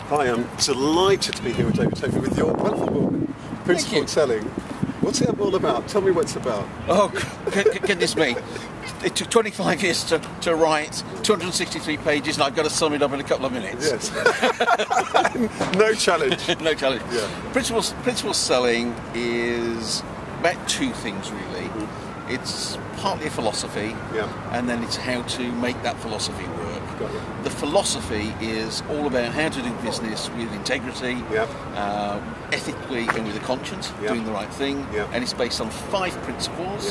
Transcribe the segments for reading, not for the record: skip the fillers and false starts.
Hi, I'm delighted to be here with David Toby with your wonderful book, Principled Selling. What's it all about? Tell me what it's about. Oh, goodness me. It took 25 years to write, 263 pages, and I've got to sum it up in a couple of minutes. Yes. No challenge. No challenge. Yeah. Principal selling is about two things, really. It's partly a philosophy, and then it's how to make that philosophy work. Got it. The philosophy is all about how to do business with integrity, ethically and with a conscience, doing the right thing, and it's based on 5 principles.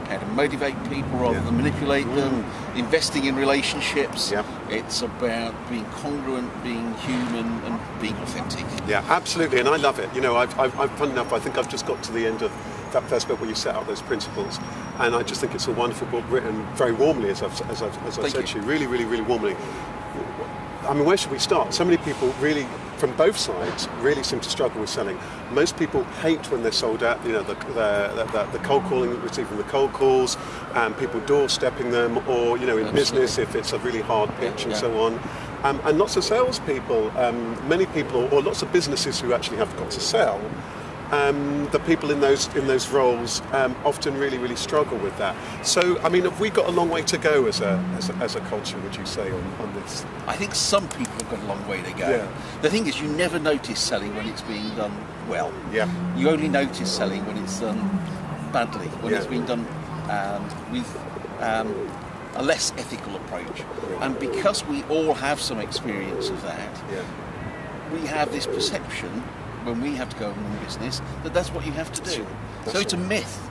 How to motivate people rather than manipulate them, investing in relationships. It's about being congruent, being human, and being authentic. Yeah, absolutely, and I love it. You know, I've fun enough, I think I've just got to the end of that first bit where you set out those principles, and I just think it's a wonderful book, written very warmly, as I've said to you, really, really, really warmly. I mean, where should we start? So many people really, from both sides, really seem to struggle with selling. Most people hate when they're sold at, you know, the cold calling, receiving the cold calls, and people doorstepping them, or, you know, in business if it's a really hard pitch and so on. And lots of salespeople, many people, or lots of businesses who actually have got to sell, the people in those roles often really struggle with that. So, I mean, have we got a long way to go as a culture, would you say, on this? I think some people have got a long way to go. The thing is, you never notice selling when it's being done well. You only notice selling when it's done badly, when it's being done with a less ethical approach. And because we all have some experience of that, we have this perception when we have to go and run business, that's what you have to do. So it's a myth.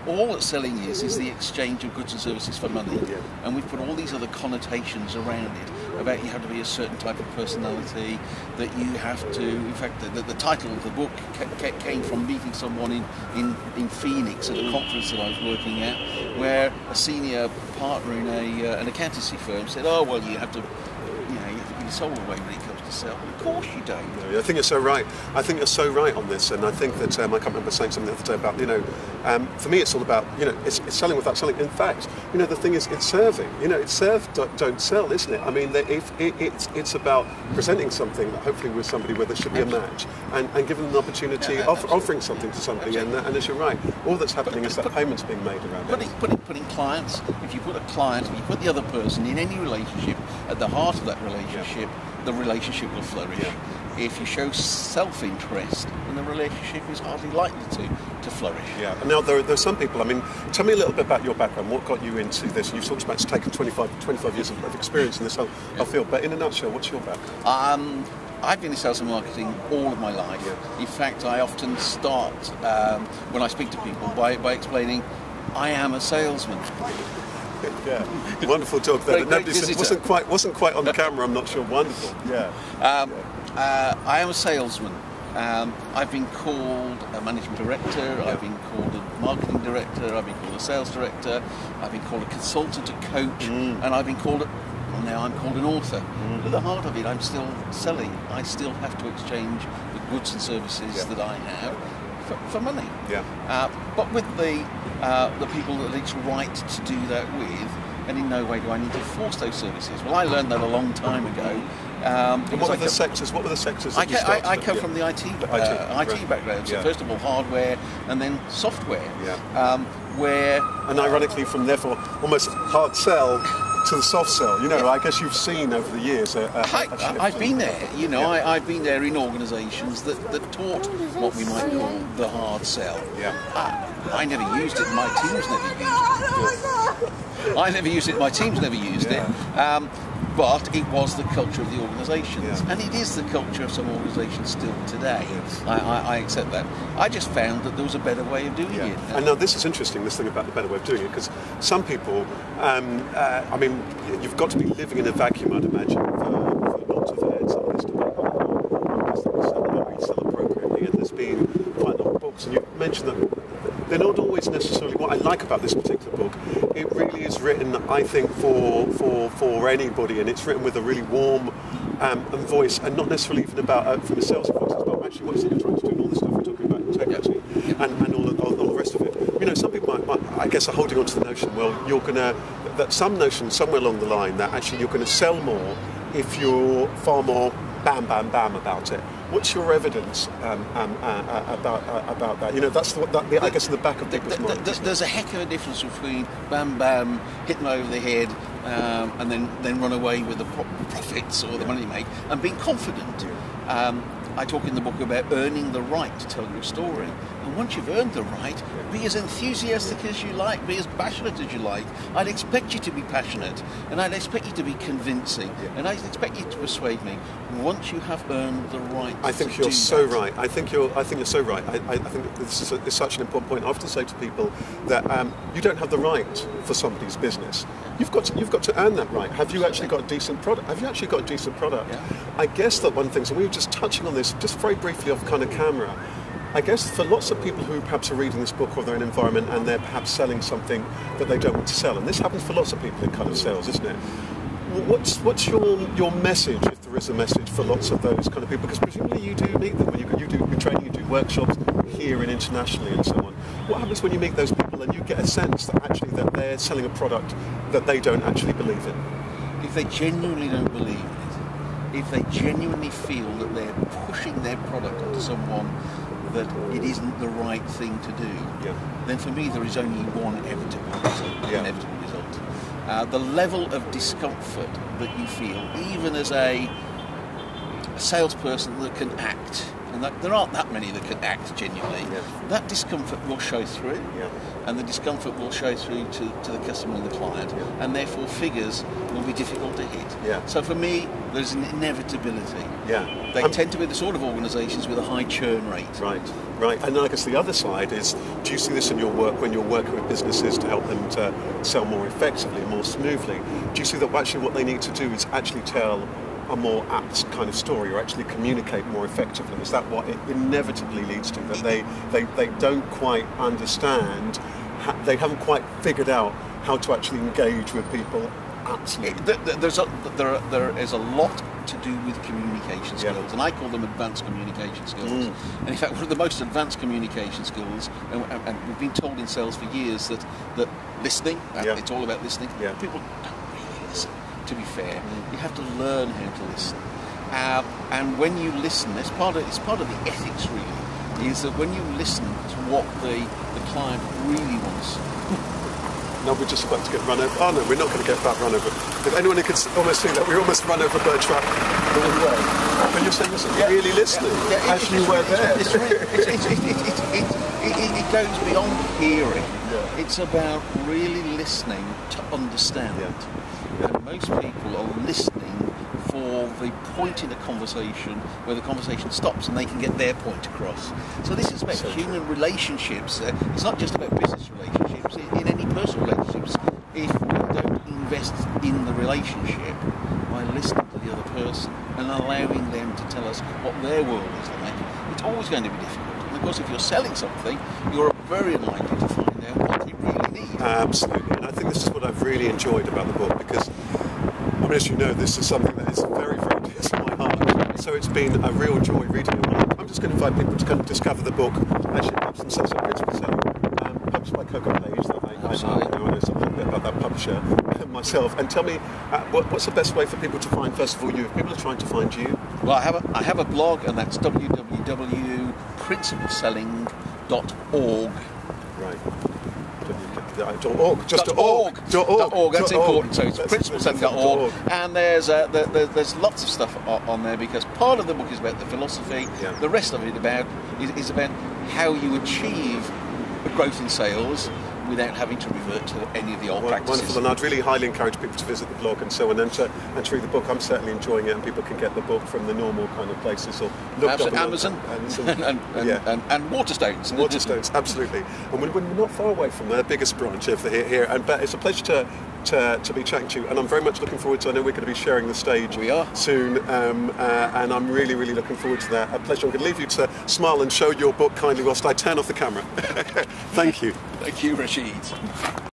All that selling is the exchange of goods and services for money. And we've put all these other connotations around it, about you have to be a certain type of personality, that you have to, in fact, the title of the book came from meeting someone in Phoenix at a conference that I was working at, where a senior partner in an accountancy firm said, oh, well, you have to be the soul away when it comes to sell. Of course you don't. I think you're so right. I think you're so right on this, and I think that I can't remember saying something the other day about, you know, for me it's all about, you know, it's selling without selling. In fact, you know, the thing is, it's serving. You know, it's serve, don't sell, isn't it? I mean, it's about presenting something that hopefully with somebody where there should be a match, and giving them an opportunity, offering something to somebody, and as you're right, all that's happening is that payments being made around it. Putting clients, if you put the other person in any relationship at the heart of that relationship, the relationship will flourish. If you show self-interest, then the relationship is hardly likely to flourish. And now there are some people, I mean, tell me a little bit about your background. What got you into this? You've talked about it's taken 25 years of experience in this whole field, but in a nutshell, what's your background? I've been in sales and marketing all of my life. In fact, I often start, when I speak to people, by explaining, I am a salesman. Wonderful talk there. Nobody said, wasn't quite on the camera. I'm not sure. Wonderful. I am a salesman. I've been called a managing director. I've been called a marketing director. I've been called a sales director. I've been called a consultant, a coach, and I've been called now I'm called an author. But at the heart of it, I'm still selling. I still have to exchange the goods and services that I have for money. But with the people that it's right to do that with, and in no way do I need to force those services. Well, I learned that a long time ago. What were the sectors? That I come from the IT background. So first of all, hardware, and then software. And ironically, from therefore almost hard sell to the soft sell. You know, I guess you've seen over the years. I've been there. You know, I've been there in organisations that taught what we might call the hard sell. I never used it. My teams never used it. I never used it. My teams never used it. But it was the culture of the organisations, and it is the culture of some organisations still today. I accept that. I just found that there was a better way of doing it. And now this is interesting, this thing about the better way of doing it, because some people, I mean, you've got to be living in a vacuum, I'd imagine, for not to have heard some of this debate about we sell appropriately, and there's been quite a lot of books, and you mentioned that they're not always necessarily what I like about this particular book. It really is written, I think, for anybody, and it's written with a really warm voice, and not necessarily even about from a sales voice. It's about actually what is it you're trying to do, and all this stuff we're talking about, integrity, and all the rest of it. You know, some people might, I guess, are holding on to the notion, well, you're going to, that some notion somewhere along the line that actually you're going to sell more if you're far more bam, bam, bam about it? What's your evidence about that? You know, that's I guess in the back of people's minds. There's a heck of a difference between bam, bam, hit them over the head, and then run away with the profits or the money you make, and being confident. I talk in the book about earning the right to tell your story. And once you've earned the right, be as enthusiastic as you like, be as passionate as you like. I'd expect you to be passionate, and I'd expect you to be convincing, and I'd expect you to persuade me. Once you have earned the right, I think you're so right. I think you're so right. I think this is such an important point. I often say to people that you don't have the right for somebody's business. You've got to earn that right. Have you actually got a decent product? Have you actually got a decent product? Yeah. I guess that one of the things, and we were just touching on this just very briefly off kind of camera, I guess for lots of people who perhaps are reading this book or they're in an environment and they're perhaps selling something that they don't want to sell, and this happens for lots of people in kind of sales, isn't it? What's your message, if there is a message, for lots of those kind of people? Because presumably you do meet them when you do your training, you do workshops here and internationally and so on. What happens when you meet those people and you get a sense that actually that they're selling a product that they don't actually believe in? If they genuinely don't believe in it, if they genuinely feel that they're pushing their product onto someone that it isn't the right thing to do, then for me there is only one inevitable result. The level of discomfort that you feel, even as a salesperson that can act, and there aren't that many that can act genuinely, that discomfort will show through, and the discomfort will show through to the customer and the client, and therefore figures will be difficult to hit. So for me, there's an inevitability. They tend to be the sort of organisations with a high churn rate. Right. And then I guess the other side is, do you see this in your work when you're working with businesses to help them to sell more effectively, more smoothly? Do you see that actually what they need to do is actually tell a more apt kind of story, or actually communicate more effectively? Is that what it inevitably leads to? That they don't quite understand, they haven't quite figured out how to actually engage with people. Absolutely. There is a lot to do with communication skills, and I call them advanced communication skills. And in fact, one of the most advanced communication skills, and we've been told in sales for years that listening, it's all about listening. People don't really listen. To be fair, you have to learn how to listen, and when you listen, it's part of the ethics really, is that when you listen to what the client really wants. No, we're just about to get run over. Oh no, we're not going to get that run over. If anyone who could almost see that, we almost run over Bertrand. When you're saying this, really listening, as you were there. It goes beyond hearing. It's about really listening to understand. And most people are listening for the point in a conversation where the conversation stops and they can get their point across. So this is about human relationships. It's not just about business relationships. In any personal relationships, if we don't invest in the relationship by listening to the other person and allowing them to tell us what their world is like, it's always going to be difficult. And of course, if you're selling something, you're very unlikely to find out what you really need. Absolutely. And I think this is what I've really enjoyed about the book, because as you know, this is something that is very, very dear to my heart. So it's been a real joy reading it. I'm just going to invite people to kind of discover the book, actually perhaps themselves at Principal Selling, published by Coco Page, that I know something a bit about that publisher myself. And tell me, what's the best way for people to find, first of all, you, if people are trying to find you? Well, I have a blog, and that's www.principalselling.org. Right. .org. That's important. So it's principalselling.org, and there's lots of stuff on there, because part of the book is about the philosophy. The rest of it is about how you achieve growth in sales without having to revert to any of the old practices. Wonderful, and I'd really highly encourage people to visit the blog and so on, and to read the book. I'm certainly enjoying it, and people can get the book from the normal kind of places, or look up Amazon and Waterstones. Waterstones, absolutely. And we're not far away from the biggest branch of here, but it's a pleasure to be chatting to you, and I'm very much looking forward to. I know we're going to be sharing the stage soon, and I'm really, really looking forward to that. A pleasure. I'm going to leave you to smile and show your book kindly whilst I turn off the camera. Thank you. Thank you, Rashid.